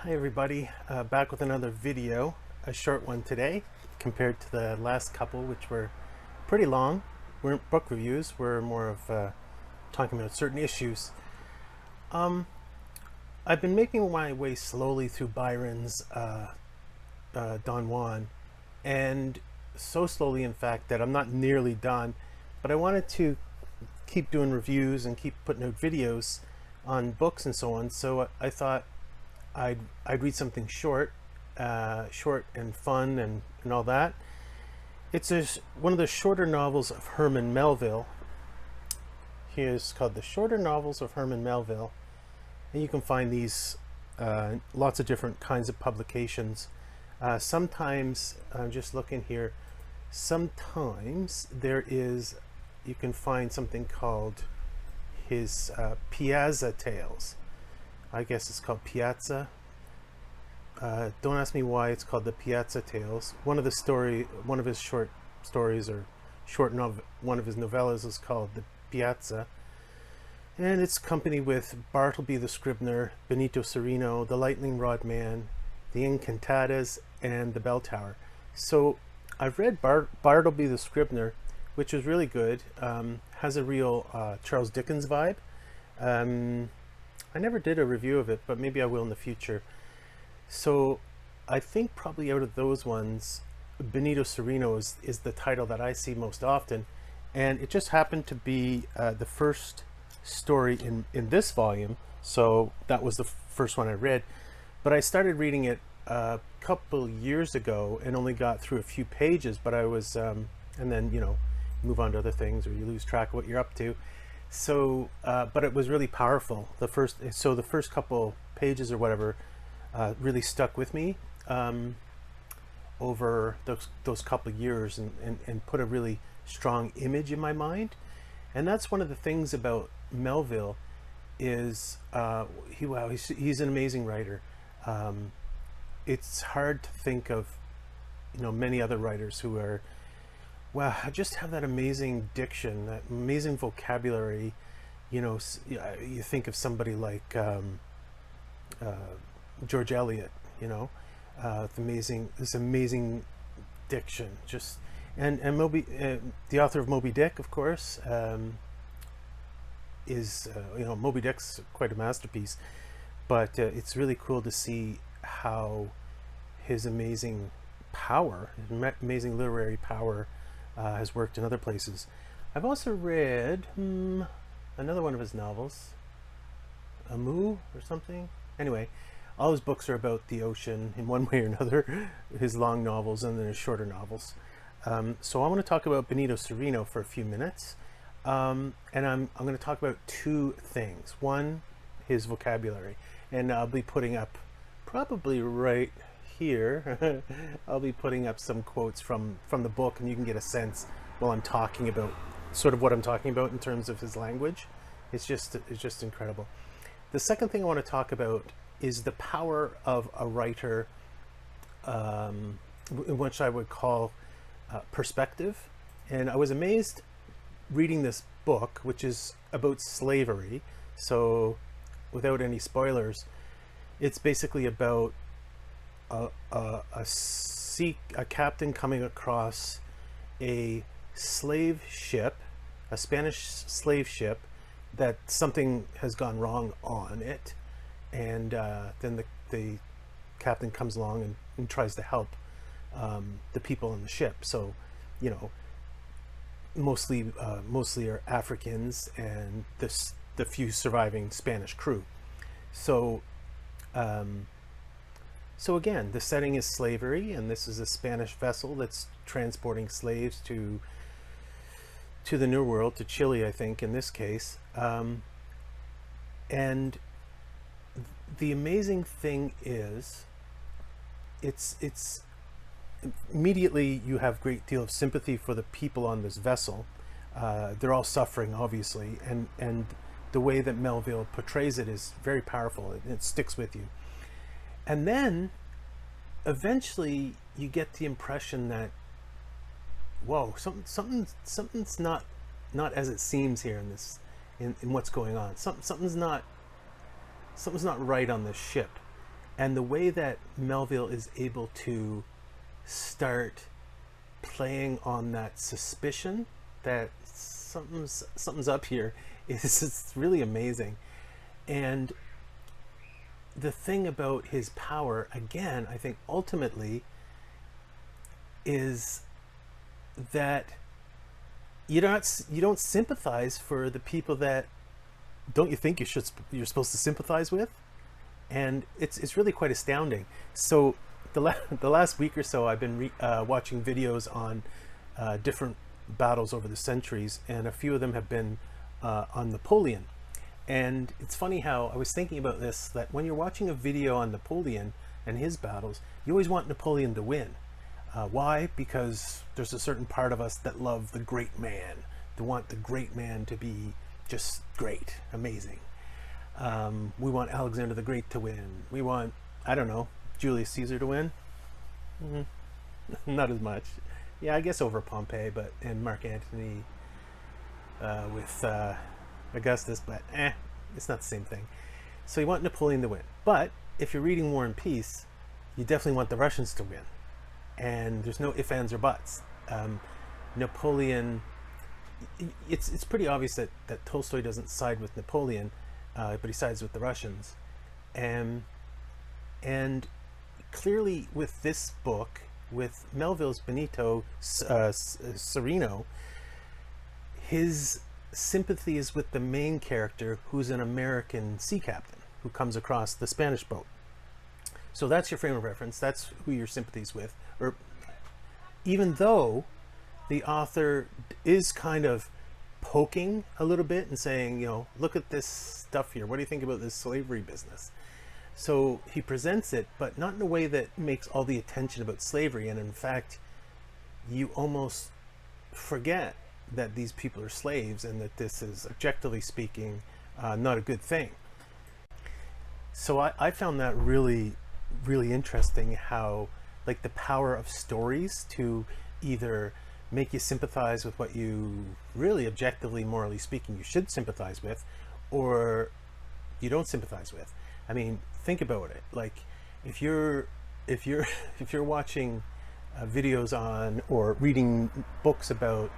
Hi everybody, back with another video, a short one today compared to the last couple, which were pretty long. Weren't book reviews, we're more of talking about certain issues. I've been making my way slowly through Byron's Don Juan, and so slowly in fact that I'm not nearly done, but I wanted to keep doing reviews and keep putting out videos on books and so on, so I thought I'd read something short and fun and all that. It's one of the shorter novels of Herman Melville. He is called The Shorter Novels of Herman Melville, and you can find these lots of different kinds of publications. Sometimes, I'm just looking here, sometimes you can find something called his Piazza Tales. I guess it's called Piazza. Don't ask me why it's called the Piazza Tales. One of his short stories, or one of his novellas is called the Piazza, and it's accompanied with Bartleby the Scrivener, Benito Cereno, the Lightning Rod Man, the Incantatas, and the Bell Tower. So I've read Bartleby the Scrivener, which was really good. Has a real Charles Dickens vibe. I never did a review of it, but maybe I will in the future. So I think probably out of those ones, Benito Cereno is the title that I see most often. And it just happened to be the first story in this volume. So that was the first one I read. But I started reading it a couple years ago and only got through a few pages. But I was, and then, move on to other things, or you lose track of what you're up to. So, but it was really powerful. The first couple pages or whatever really stuck with me over those couple of years, and put a really strong image in my mind. And that's one of the things about Melville is he's an amazing writer. It's hard to think of many other writers who are, I just have that amazing diction, that amazing vocabulary. You think of somebody like George Eliot, this amazing diction. Just and the author of Moby-Dick, of course, is Moby-Dick's quite a masterpiece. But it's really cool to see how his amazing amazing literary power has worked in other places. I've also read another one of his novels, Amu or something. Anyway, all his books are about the ocean in one way or another, his long novels and then his shorter novels. So I want to talk about Benito Cereno for a few minutes. And I'm going to talk about two things. One, his vocabulary. And I'll be putting up, probably right here, I'll be putting up some quotes from the book, and you can get a sense while I'm talking about sort of what I'm talking about in terms of his language. It's just incredible. The second thing I want to talk about is the power of a writer, which I would call perspective. And I was amazed reading this book, which is about slavery. So without any spoilers, it's basically about a captain coming across a slave ship, a Spanish slave ship, that something has gone wrong on it, and then the captain comes along and tries to help the people on the ship. So, mostly are Africans and the few surviving Spanish crew. So again, the setting is slavery, and this is a Spanish vessel that's transporting slaves to the New World, to Chile, I think, in this case. And the amazing thing is, it's immediately you have a great deal of sympathy for the people on this vessel. They're all suffering, obviously, and the way that Melville portrays it is very powerful. It sticks with you. And then eventually you get the impression that, whoa, something's not as it seems here in what's going on. Something's not right on this ship. And the way that Melville is able to start playing on that suspicion that something's up here is it's really amazing. And the thing about his power, again, I think ultimately is that you don't sympathize for the people that don't you think you're supposed to sympathize with, and it's really quite astounding. So the last week or so, I've been watching videos on different battles over the centuries, and a few of them have been on Napoleon. And it's funny how I was thinking about this, that when you're watching a video on Napoleon and his battles, you always want Napoleon to win. Why? Because there's a certain part of us that love the great man, to want the great man to be just great, amazing. We want Alexander the Great to win. We want, I don't know, Julius Caesar to win. Not as much. Yeah, I guess over Pompey, and Mark Antony with Augustus, but it's not the same thing. So you want Napoleon to win. But if you're reading War and Peace, you definitely want the Russians to win. And there's no ifs, ands, or buts. Napoleon, it's pretty obvious that Tolstoy doesn't side with Napoleon, but he sides with the Russians. And clearly with this book, with Melville's Benito Cereno, his sympathy is with the main character, who's an American sea captain who comes across the Spanish boat. So that's your frame of reference. That's who your sympathy's with. Or even though the author is kind of poking a little bit and saying, look at this stuff here. What do you think about this slavery business? So he presents it, but not in a way that makes all the attention about slavery. And in fact, you almost forget that these people are slaves and that this is, objectively speaking, not a good thing. So I found that really, really interesting, how like the power of stories to either make you sympathize with what you really, objectively, morally speaking, you should sympathize with, or you don't sympathize with. I mean, think about it. Like if you're watching videos on or reading books about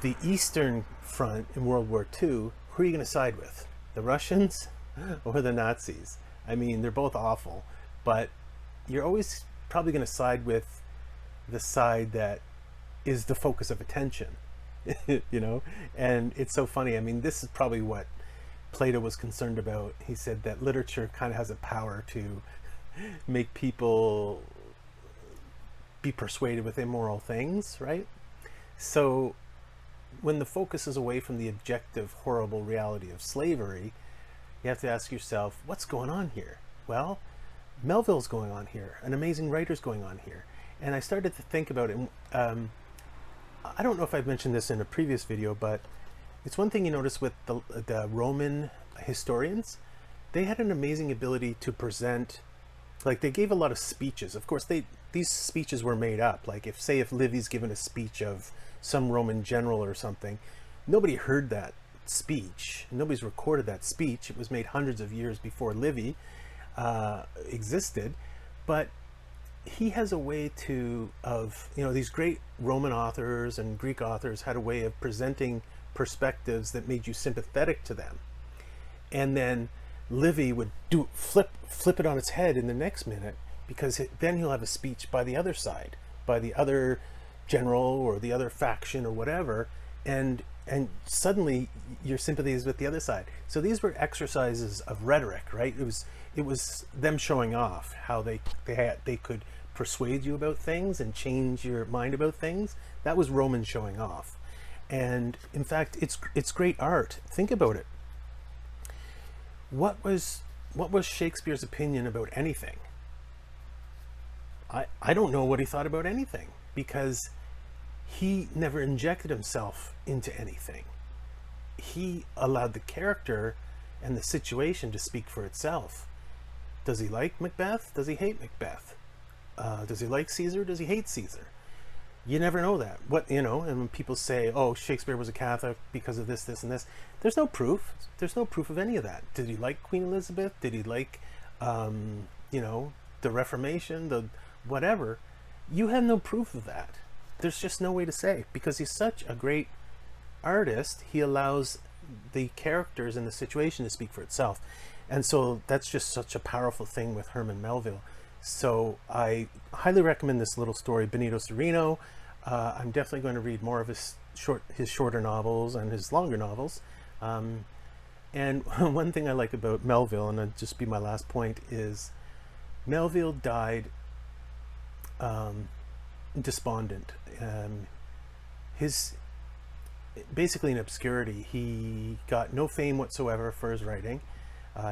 the Eastern Front in World War II, who are you going to side with? The Russians or the Nazis? I mean, they're both awful, but you're always probably going to side with the side that is the focus of attention, And it's so funny. I mean, this is probably what Plato was concerned about. He said that literature kind of has a power to make people be persuaded with immoral things, right? So when the focus is away from the objective, horrible reality of slavery, you have to ask yourself, what's going on here? Well, Melville's going on here. An amazing writer's going on here. And I started to think about it. I don't know if I've mentioned this in a previous video, but it's one thing you notice with the Roman historians. They had an amazing ability to present, like they gave a lot of speeches. Of course, these speeches were made up. Like if Livy's given a speech of some Roman general or something, nobody heard that speech. Nobody's recorded that speech. It was made hundreds of years before Livy existed. But he has a way these great Roman authors and Greek authors had a way of presenting perspectives that made you sympathetic to them. And then Livy would flip it on its head in the next minute, because then he'll have a speech by the other side, by the other general or the other faction or whatever, and suddenly your sympathy is with the other side. So these were exercises of rhetoric, right? It was them showing off how they could persuade you about things and change your mind about things. That was Roman showing off. And in fact, it's great art. Think about it. What was Shakespeare's opinion about anything? I don't know what he thought about anything, because he never injected himself into anything. He allowed the character and the situation to speak for itself. Does he like Macbeth? Does he hate Macbeth? Does he like Caesar? Does he hate Caesar? You never know that. And when people say, oh, Shakespeare was a Catholic because of this, this, and this, there's no proof. There's no proof of any of that. Did he like Queen Elizabeth? Did he like you know, the Reformation, the whatever, you have no proof of that. There's just no way to say, because he's such a great artist. He allows the characters and the situation to speak for itself. And so that's just such a powerful thing with Herman Melville. So I highly recommend this little story, Benito Cereno. I'm definitely going to read more of his shorter novels and his longer novels. And one thing I like about Melville, and it'll just be my last point, is Melville died despondent. His basically in obscurity. He got no fame whatsoever for his writing,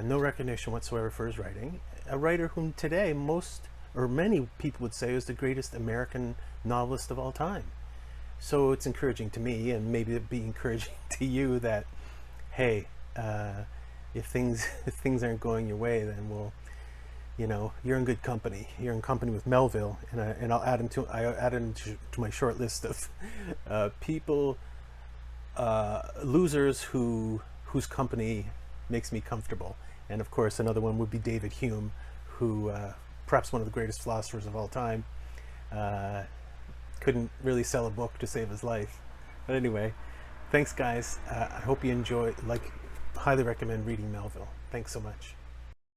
no recognition whatsoever for his writing. A writer whom today most or many people would say is the greatest American novelist of all time. So it's encouraging to me, and maybe it'd be encouraging to you, that hey, if things aren't going your way, then we'll, you know, you're in good company. You're in company with Melville, and I'll add him to my short list of people, losers whose company makes me comfortable. And of course, another one would be David Hume, who perhaps one of the greatest philosophers of all time. Couldn't really sell a book to save his life. But anyway, thanks guys. I hope you enjoy. Highly recommend reading Melville. Thanks so much.